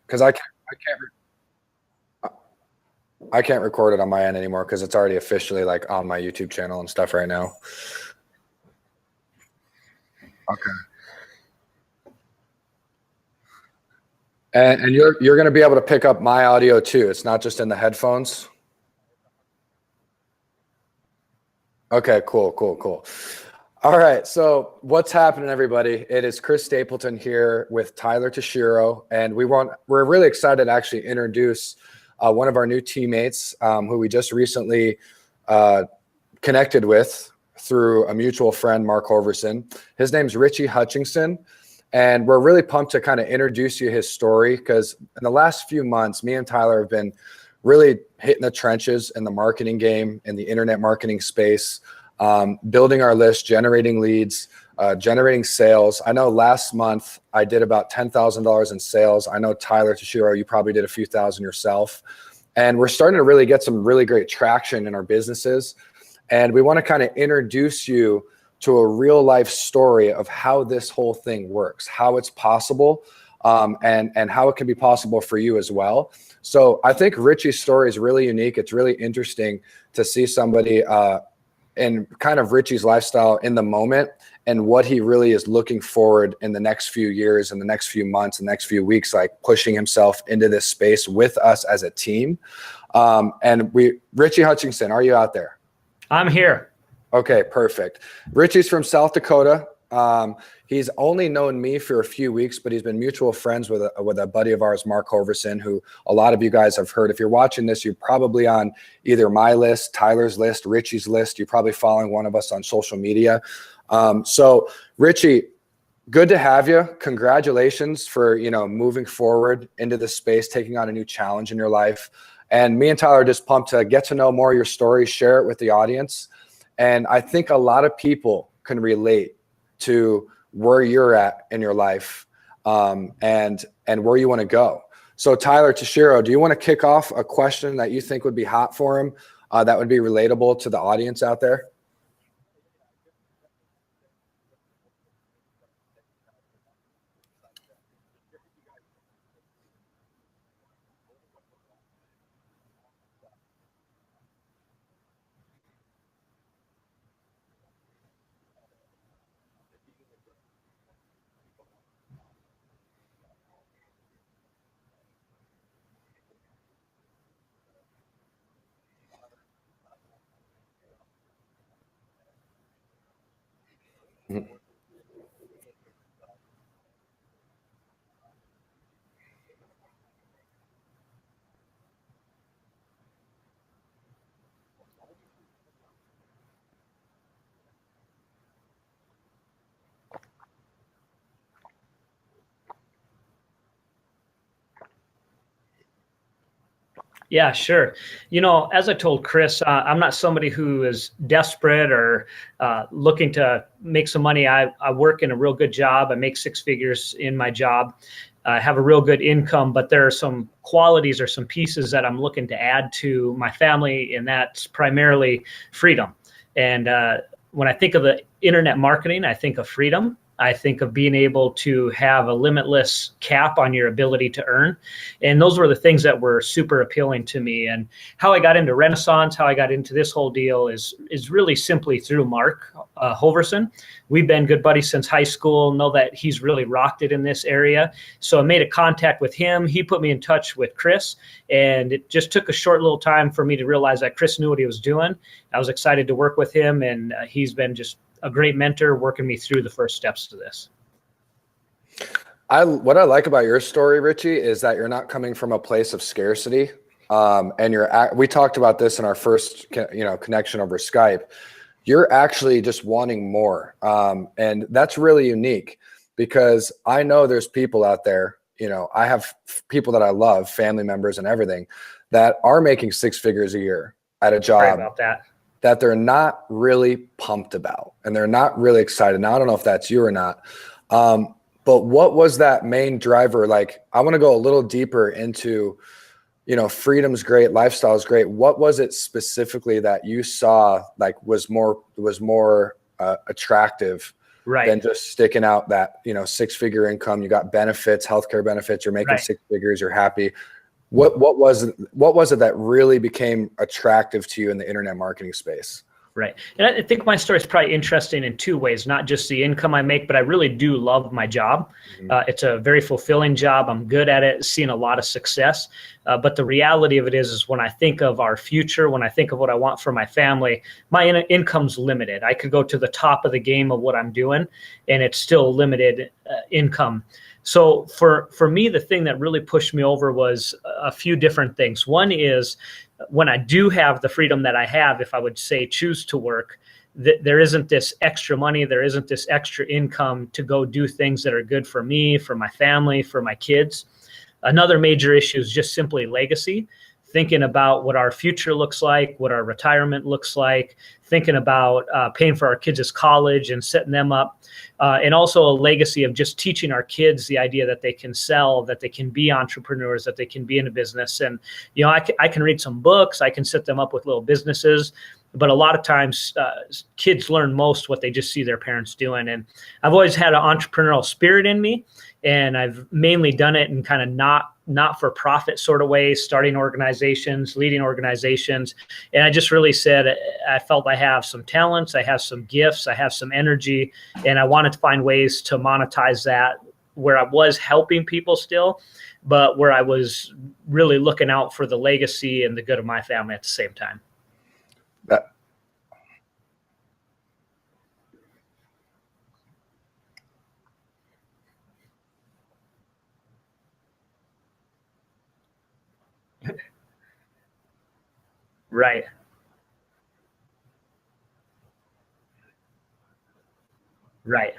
because I can't record it on my end anymore because it's already officially like on my YouTube channel and stuff right now. Okay. And you're going to be able to pick up my audio too. It's not just in the headphones. Okay, cool. All right, so what's happening, everybody? It is Chris Stapleton here with Tyler Toshiro, and we're really excited to actually introduce one of our new teammates who we just recently connected with through a mutual friend, Mark Hoverson. His name's Richie Hutchinson, and we're really pumped to kind of introduce you his story because in the last few months, me and Tyler have been really hitting the trenches in the marketing game, in the internet marketing space, building our list, generating leads, generating sales. I know last month I did about $10,000 in sales. I know Tyler Toshiro, you probably did a few thousand yourself. And we're starting to really get some really great traction in our businesses. And we want to kind of introduce you to a real life story of how this whole thing works, how it's possible, and how it can be possible for you as well. So I think Richie's story is really unique. It's really interesting to see somebody in kind of Richie's lifestyle in the moment and what he really is looking forward in the next few years and the next few months and next few weeks, like pushing himself into this space with us as a team. Richie Hutchinson, are you out there? I'm here. Okay, perfect. Richie's from South Dakota. He's only known me for a few weeks, but he's been mutual friends with a buddy of ours, Mark Hoverson, who a lot of you guys have heard. If you're watching this, you're probably on either my list, Tyler's list, Richie's list. You're probably following one of us on social media. So Richie, good to have you. Congratulations for, moving forward into this space, taking on a new challenge in your life. And me and Tyler are just pumped to get to know more of your story, share it with the audience. And I think a lot of people can relate to where you're at in your life, and where you want to go. So Tyler Toshiro, do you want to kick off a question that you think would be hot for him, that would be relatable to the audience out there? Yeah, sure. As I told Chris, I'm not somebody who is desperate or looking to make some money. I work in a real good job. I make six figures in my job. I have a real good income, but there are some qualities or some pieces that I'm looking to add to my family, and that's primarily freedom. And when I think of the internet marketing, I think of freedom. I think of being able to have a limitless cap on your ability to earn. And those were the things that were super appealing to me. And how I got into Renaissance, how I got into this whole deal is really simply through Mark Hoverson. We've been good buddies since high school, know that he's really rocked it in this area. So I made a contact with him. He put me in touch with Chris, and it just took a short little time for me to realize that Chris knew what he was doing. I was excited to work with him, and he's been just a great mentor working me through the first steps to this. What I like about your story, Richie, is that you're not coming from a place of scarcity. And we talked about this in our first, connection over Skype. You're actually just wanting more. And that's really unique because I know there's people out there, I have people that I love, family members and everything, that are making six figures a year at a job. Right about that they're not really pumped about and they're not really excited. Now, I don't know if that's you or not. But what was that main driver? Like, I want to go a little deeper into, freedom's great, lifestyle is great. What was it specifically that you saw was more attractive Right. than just sticking out that, 6-figure income. You got benefits, healthcare benefits, you're making Right. 6 figures, you're happy. What was it that really became attractive to you in the internet marketing space? Right. And I think my story is probably interesting in 2 ways, not just the income I make, but I really do love my job. It's a very fulfilling job. I'm good at it, seeing a lot of success. But the reality of it is when I think of our future, when I think of what I want for my family, my income's limited. I could go to the top of the game of what I'm doing, and it's still limited income. So for me, the thing that really pushed me over was a few different things. One is when I do have the freedom that I have, if I would say choose to work, there isn't this extra money, there isn't this extra income to go do things that are good for me, for my family, for my kids. Another major issue is just simply legacy, thinking about what our future looks like, what our retirement looks like, thinking about paying for our kids' college and setting them up. And also a legacy of just teaching our kids the idea that they can sell, that they can be entrepreneurs, that they can be in a business. And, I can read some books, I can set them up with little businesses, but a lot of times kids learn most what they just see their parents doing. And I've always had an entrepreneurial spirit in me, and I've mainly done it in kind of not for profit sort of ways, starting organizations, leading organizations. And I just really said, I felt I have some talents, I have some gifts, I have some energy, and I wanted to find ways to monetize that where I was helping people still, but where I was really looking out for the legacy and the good of my family at the same time. That, Right. Right.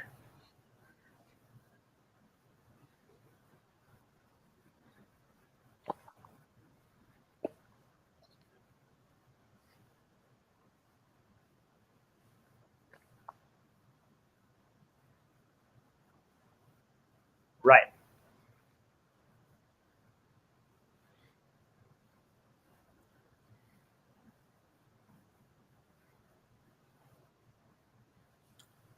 Right.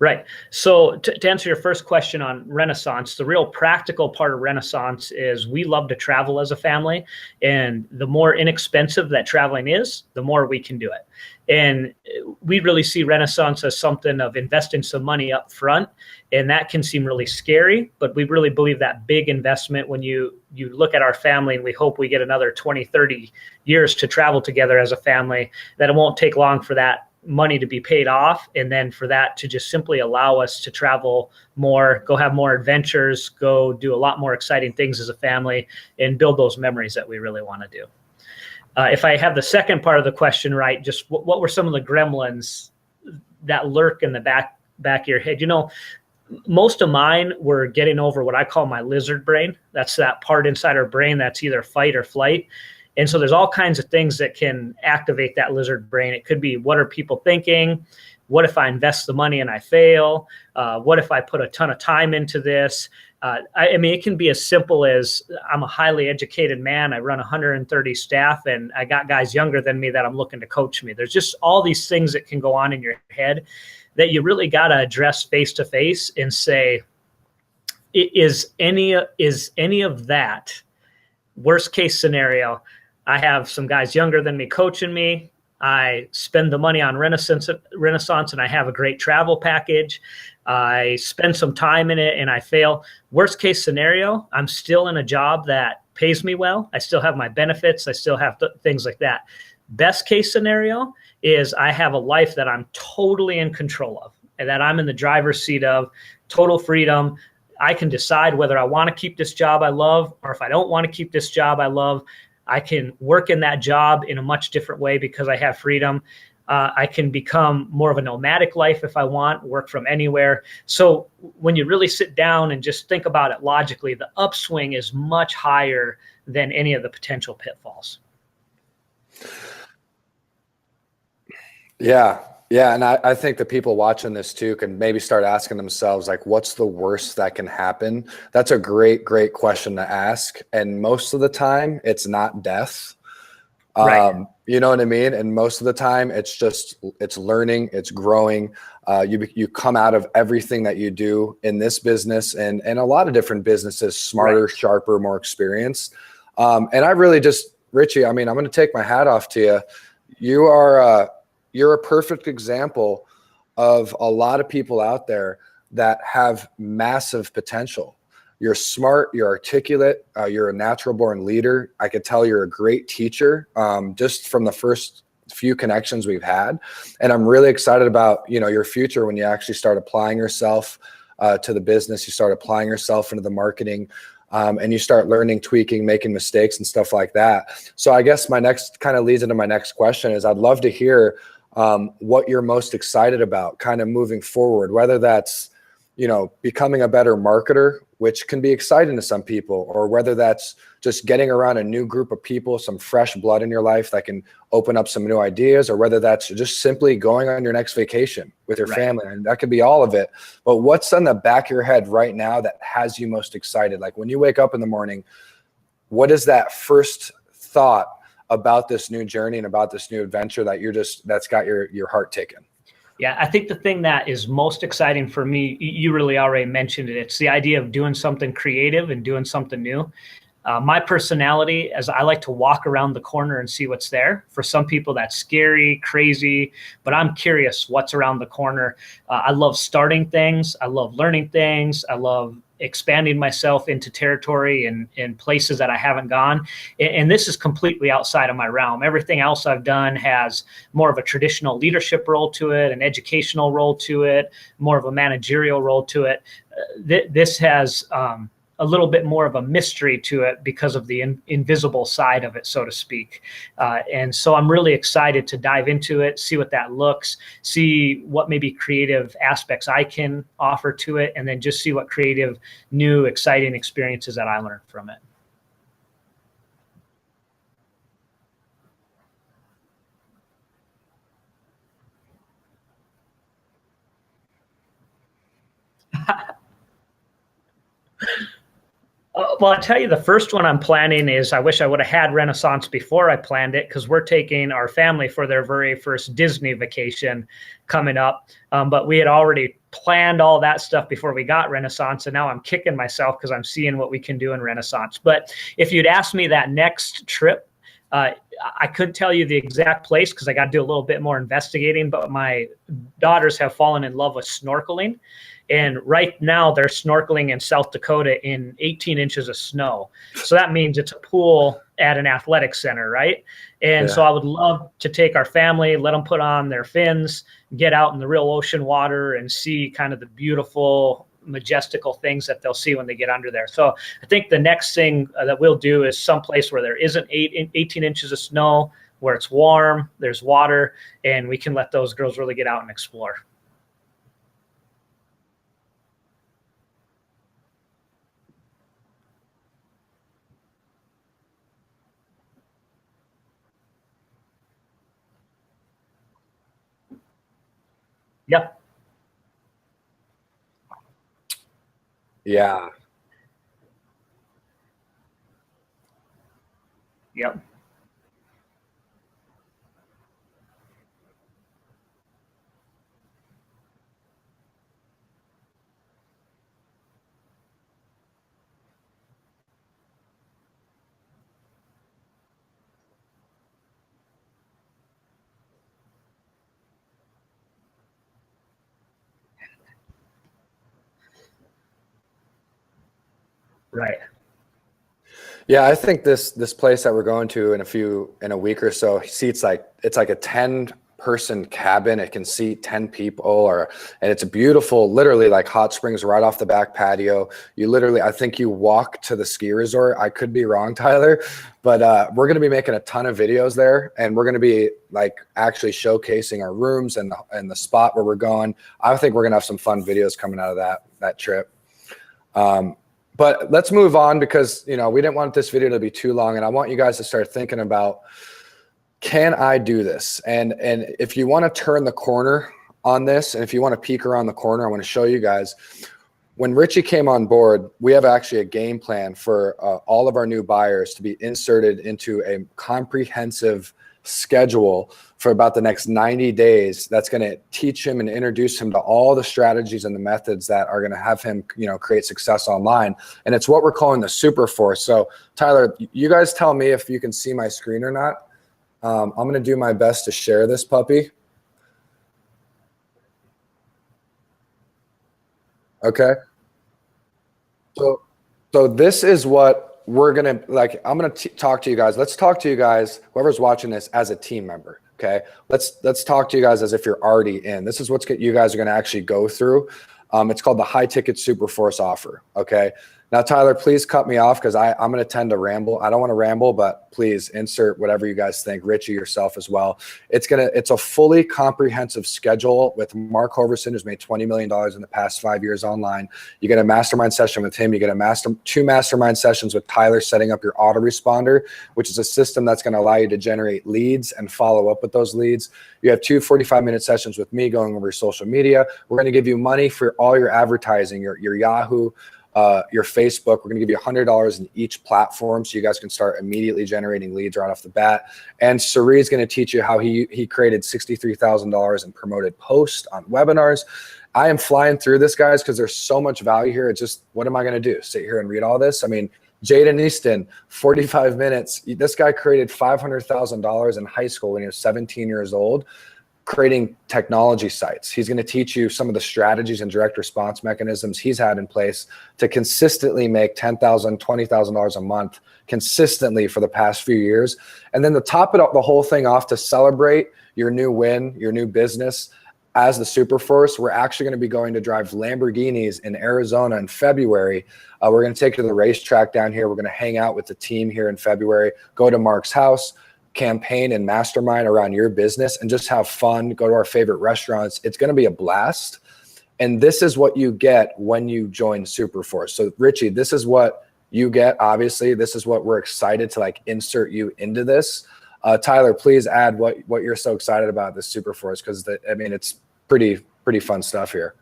Right. So to answer your first question on Renaissance, the real practical part of Renaissance is we love to travel as a family. And the more inexpensive that traveling is, the more we can do it. And we really see Renaissance as something of investing some money up front. And that can seem really scary, but we really believe that big investment when you look at our family, and we hope we get another 20, 30 years to travel together as a family, that it won't take long for that money to be paid off, and then for that to just simply allow us to travel more, go have more adventures, go do a lot more exciting things as a family, and build those memories that we really want to do. If I have the second part of the question right, just what were some of the gremlins that lurk in the back of your head? Most of mine were getting over what I call my lizard brain. That's that part inside our brain that's either fight or flight. And so there's all kinds of things that can activate that lizard brain. It could be, what are people thinking? What if I invest the money and I fail? What if I put a ton of time into this? I mean, it can be as simple as, I'm a highly educated man. I run 130 staff, and I got guys younger than me that I'm looking to coach me. There's just all these things that can go on in your head that you really got to address face to face and say, is any of that worst case scenario? I have some guys younger than me coaching me. I spend the money on Renaissance, and I have a great travel package. I spend some time in it and I fail. Worst case scenario, I'm still in a job that pays me well. I still have my benefits. I still have things like that. Best case scenario is I have a life that I'm totally in control of, and that I'm in the driver's seat of, total freedom. I can decide whether I want to keep this job I love, or if I don't want to keep this job I love. I can work in that job in a much different way because I have freedom. I can become more of a nomadic life if I want, work from anywhere. So when you really sit down and just think about it logically, the upswing is much higher than any of the potential pitfalls. yeah. Yeah. And I think the people watching this too can maybe start asking themselves, like, what's the worst that can happen? That's a great, great question to ask. And most of the time it's not death. Right. You know what I mean? And most of the time it's learning, it's growing. You come out of everything that you do in this business and a lot of different businesses, smarter, Right. sharper, more experienced. And I really just, Richie, I mean, I'm going to take my hat off to you. You're a perfect example of a lot of people out there that have massive potential. You're smart, you're articulate, you're a natural born leader. I could tell you're a great teacher, just from the first few connections we've had. And I'm really excited about, your future when you actually start applying yourself to the business, you start applying yourself into the marketing, and you start learning, tweaking, making mistakes and stuff like that. So I guess my next kind of leads into my next question is I'd love to hear what you're most excited about kind of moving forward, whether that's, becoming a better marketer, which can be exciting to some people, or whether that's just getting around a new group of people, some fresh blood in your life that can open up some new ideas, or whether that's just simply going on your next vacation with your family. And that could be all of it. But what's on the back of your head right now that has you most excited? Like when you wake up in the morning, what is that first thought about this new journey and about this new adventure that's got your heart taken? Yeah, I think the thing that is most exciting for me, you really already mentioned it. It's the idea of doing something creative and doing something new. My personality, as I like to walk around the corner and see what's there. For some people, that's scary, crazy, but I'm curious what's around the corner. I love starting things. I love learning things. I love expanding myself into territory and in places that I haven't gone. And this is completely outside of my realm. Everything else I've done has more of a traditional leadership role to it, an educational role to it, more of a managerial role to it. This has a little bit more of a mystery to it because of the invisible side of it, so to speak. And so I'm really excited to dive into it, see what that looks, see what maybe creative aspects I can offer to it, and then just see what creative, new, exciting experiences that I learned from it. Well, I tell you, the first one I'm planning is I wish I would have had Renaissance before I planned it, because we're taking our family for their very first Disney vacation coming up. But we had already planned all that stuff before we got Renaissance, and now I'm kicking myself because I'm seeing what we can do in Renaissance. But if you'd asked me that next trip, I couldn't tell you the exact place because I got to do a little bit more investigating, but my daughters have fallen in love with snorkeling. And right now they're snorkeling in South Dakota in 18 inches of snow. So that means it's a pool at an athletic center, right? And so I would love to take our family, let them put on their fins, get out in the real ocean water and see kind of the beautiful, majestical things that they'll see when they get under there. So I think the next thing that we'll do is someplace where there isn't 18 inches of snow, where it's warm, there's water, and we can let those girls really get out and explore. Yep. Yeah. Yep. Right. Yeah, I think this place that we're going to in a week or so seats it's like a 10-person cabin. It can seat 10 people, and it's a beautiful, literally like hot springs right off the back patio. I think you walk to the ski resort. I could be wrong, Tyler, but we're going to be making a ton of videos there, and we're going to be like actually showcasing our rooms and the spot where we're going. I think we're going to have some fun videos coming out of that trip. But let's move on because, we didn't want this video to be too long, and I want you guys to start thinking about, can I do this? And if you want to turn the corner on this, and if you want to peek around the corner, I want to show you guys when Richie came on board, we have actually a game plan for all of our new buyers to be inserted into a comprehensive schedule for about the next 90 days. That's going to teach him and introduce him to all the strategies and the methods that are going to have him, create success online. And it's what we're calling the Super Force. So Tyler, you guys tell me if you can see my screen or not. I'm going to do my best to share this puppy. Okay. So this is what we're gonna like. I'm gonna talk to you guys. Let's talk to you guys, whoever's watching this, as a team member. Okay. Let's talk to you guys as if you're already in. This is what you guys are gonna actually go through. It's called the high ticket super force offer. Okay. Now, Tyler, please cut me off because I'm going to tend to ramble. I don't want to ramble, but please insert whatever you guys think. Richie, yourself as well. It's a fully comprehensive schedule with Mark Hoverson, who's made $20 million in the past 5 years online. You get a mastermind session with him. You get two mastermind sessions with Tyler, setting up your autoresponder, which is a system that's going to allow you to generate leads and follow up with those leads. You have two 45-minute sessions with me going over your social media. We're going to give you money for all your advertising, your Yahoo, your Facebook. We're going to give you $100 in each platform so you guys can start immediately generating leads right off the bat. And Sari is going to teach you how he created $63,000 in promoted posts on webinars. I am flying through this, guys, because there's so much value here. It's just, what am I going to do? Sit here and read all this? I mean, Jaden Easton, 45 minutes. This guy created $500,000 in high school when he was 17 years old, creating technology sites. He's going to teach you some of the strategies and direct response mechanisms he's had in place to consistently make $10,000, $20,000 a month consistently for the past few years. And then to top it up, the whole thing off, to celebrate your new win, your new business as the Superforce, we're actually going to be going to drive Lamborghinis in Arizona in February. We're going to take you to the racetrack down here. We're going to hang out with the team here in February, go to Mark's house, campaign and mastermind around your business, and just have fun, go to our favorite restaurants. It's going to be a blast. And this is what you get when you join Superforce. So Richie, this is what you get. Obviously, this is what we're excited to insert you into this. Tyler, please add what you're so excited about this Superforce, because it's pretty fun stuff here.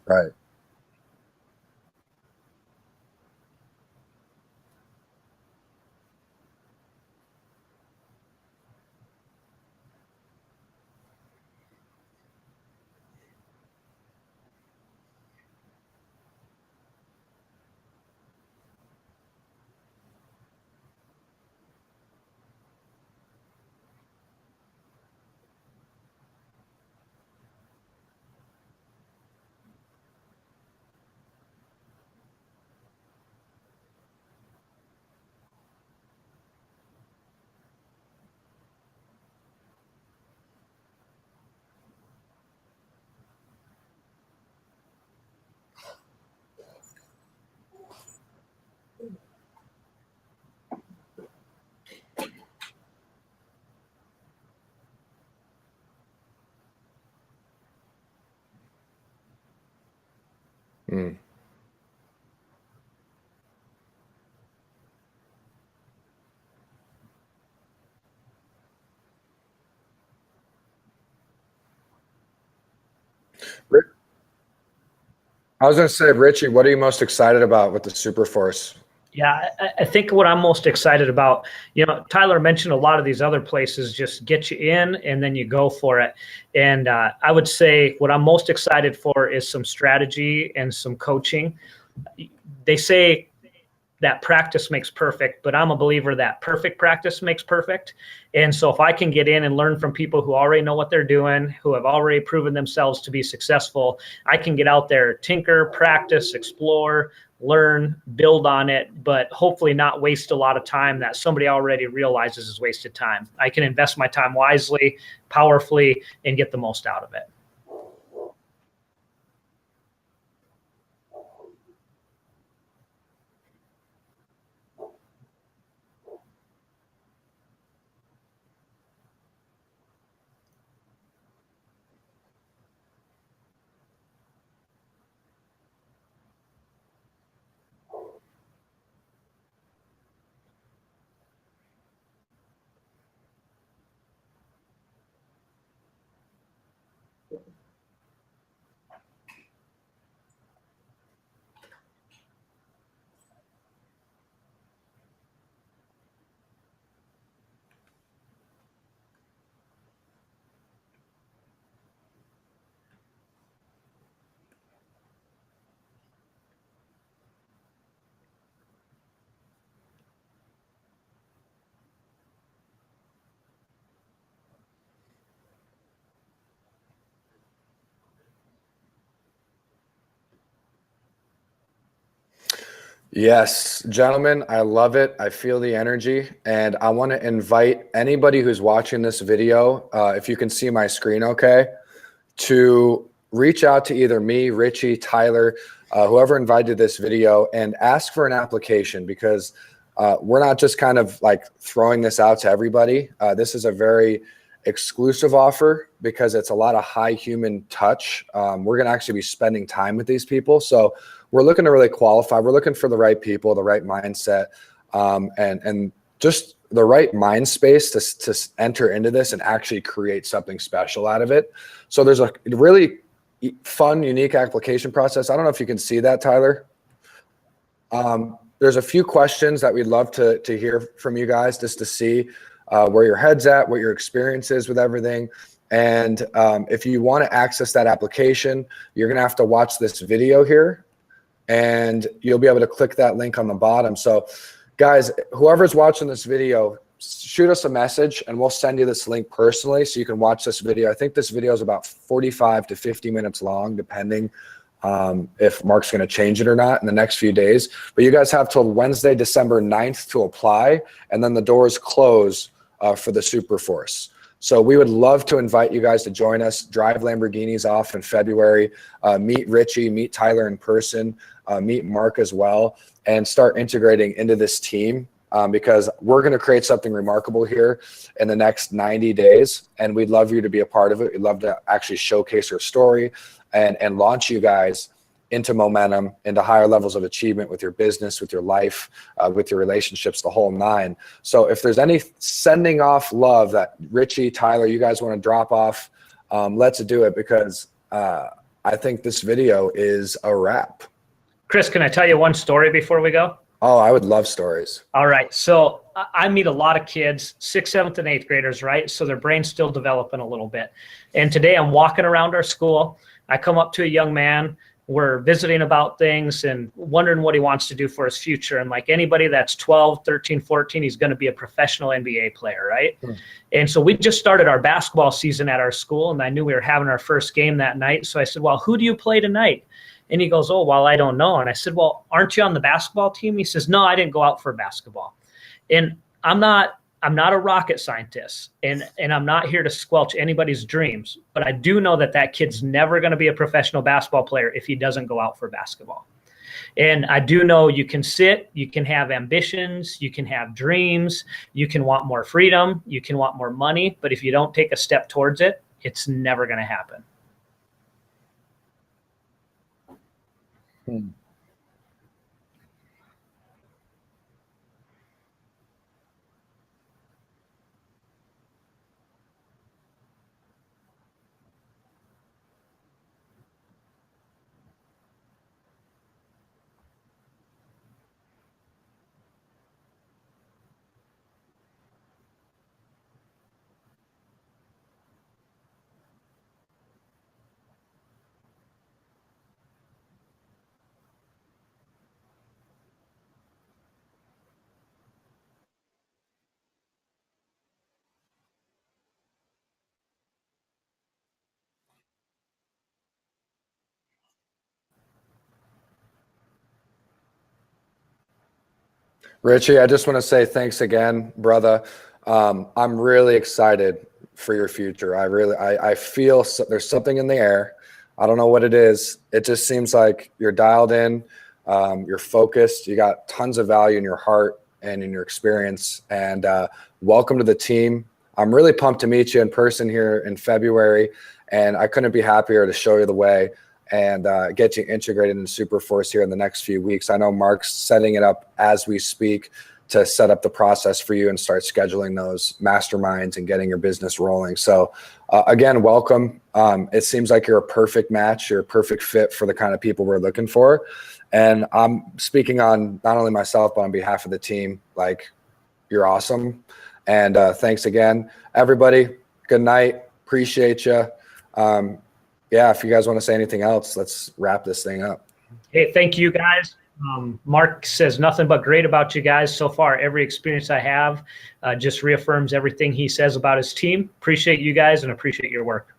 Right. Mm. I was going to say, Richie, what are you most excited about with the Superforce? Yeah, I think what I'm most excited about, Tyler mentioned a lot of these other places just get you in and then you go for it. And I would say what I'm most excited for is some strategy and some coaching. They say that practice makes perfect, but I'm a believer that perfect practice makes perfect. And so if I can get in and learn from people who already know what they're doing, who have already proven themselves to be successful, I can get out there, tinker, practice, explore, learn, build on it, but hopefully not waste a lot of time that somebody already realizes is wasted time. I can invest my time wisely, powerfully, and get the most out of it. Yes, gentlemen, I love it. I feel the energy, and I want to invite anybody who's watching this video, if you can see my screen okay, to reach out to either me, Richie, Tyler, whoever invited this video, and ask for an application, because we're not just kind of like throwing this out to everybody. This is a very exclusive offer because it's a lot of high human touch. We're going to actually be spending time with these people. So we're looking to really qualify. We're looking for the right people, the right mindset, and just the right mind space to enter into this and actually create something special out of it. So there's a really fun, unique application process. I don't know if you can see that, Tyler. There's a few questions that we'd love to hear from you guys, just to see where your head's at, what your experience is with everything. And if you want to access that application, you're going to have to watch this video here, and you'll be able to click that link on the bottom. So guys, whoever's watching this video, shoot us a message and we'll send you this link personally so you can watch this video. I think this video is about 45 to 50 minutes long, depending if Mark's going to change it or not in the next few days. But you guys have till Wednesday, December 9th to apply, and then the doors close for the Super Force. So we would love to invite you guys to join us, drive Lamborghinis off in February, meet Richie, meet Tyler in person, meet Mark as well, and start integrating into this team, because we're going to create something remarkable here in the next 90 days. And we'd love you to be a part of it. We'd love to actually showcase your story and launch you guys into momentum, into higher levels of achievement with your business, with your life, with your relationships, the whole nine. So if there's any sending off love that Richie, Tyler, you guys want to drop off, let's do it, because I think this video is a wrap. Chris, can I tell you one story before we go? Oh, I would love stories. All right. So I meet a lot of kids, 6th, 7th, and 8th graders, right? So their brain's still developing a little bit. And today I'm walking around our school. I come up to a young man. We're visiting about things and wondering what he wants to do for his future. And like anybody that's 12, 13, 14, he's going to be a professional NBA player, right? And so we just started our basketball season at our school, and I knew we were having our first game that night. So I said, well, who do you play tonight? And he goes, oh, well, I don't know. And I said, well, aren't you on the basketball team? He says, no, I didn't go out for basketball. And I'm not a rocket scientist, and I'm not here to squelch anybody's dreams, but I do know that kid's never going to be a professional basketball player if he doesn't go out for basketball. And I do know you can you can have ambitions, you can have dreams, you can want more freedom, you can want more money, but if you don't take a step towards it, it's never going to happen. Richie, I just want to say thanks again, brother. I'm really excited for your future. I feel there's something in the air. I don't know what it is. It just seems like you're dialed in, you're focused, you got tons of value in your heart and in your experience. And welcome to the team. I'm really pumped to meet you in person here in February, and I couldn't be happier to show you the way and get you integrated in Superforce here in the next few weeks. I know Mark's setting it up as we speak to set up the process for you and start scheduling those masterminds and getting your business rolling. So Again, welcome. It seems like you're a perfect match. You're a perfect fit for the kind of people we're looking for. And I'm speaking on not only myself, but on behalf of the team. Like, you're awesome. And thanks again, everybody. Good night. Appreciate you. Yeah, if you guys want to say anything else, let's wrap this thing up. Hey, thank you guys. Mark says nothing but great about you guys so far. Every experience I have just reaffirms everything he says about his team. Appreciate you guys and appreciate your work.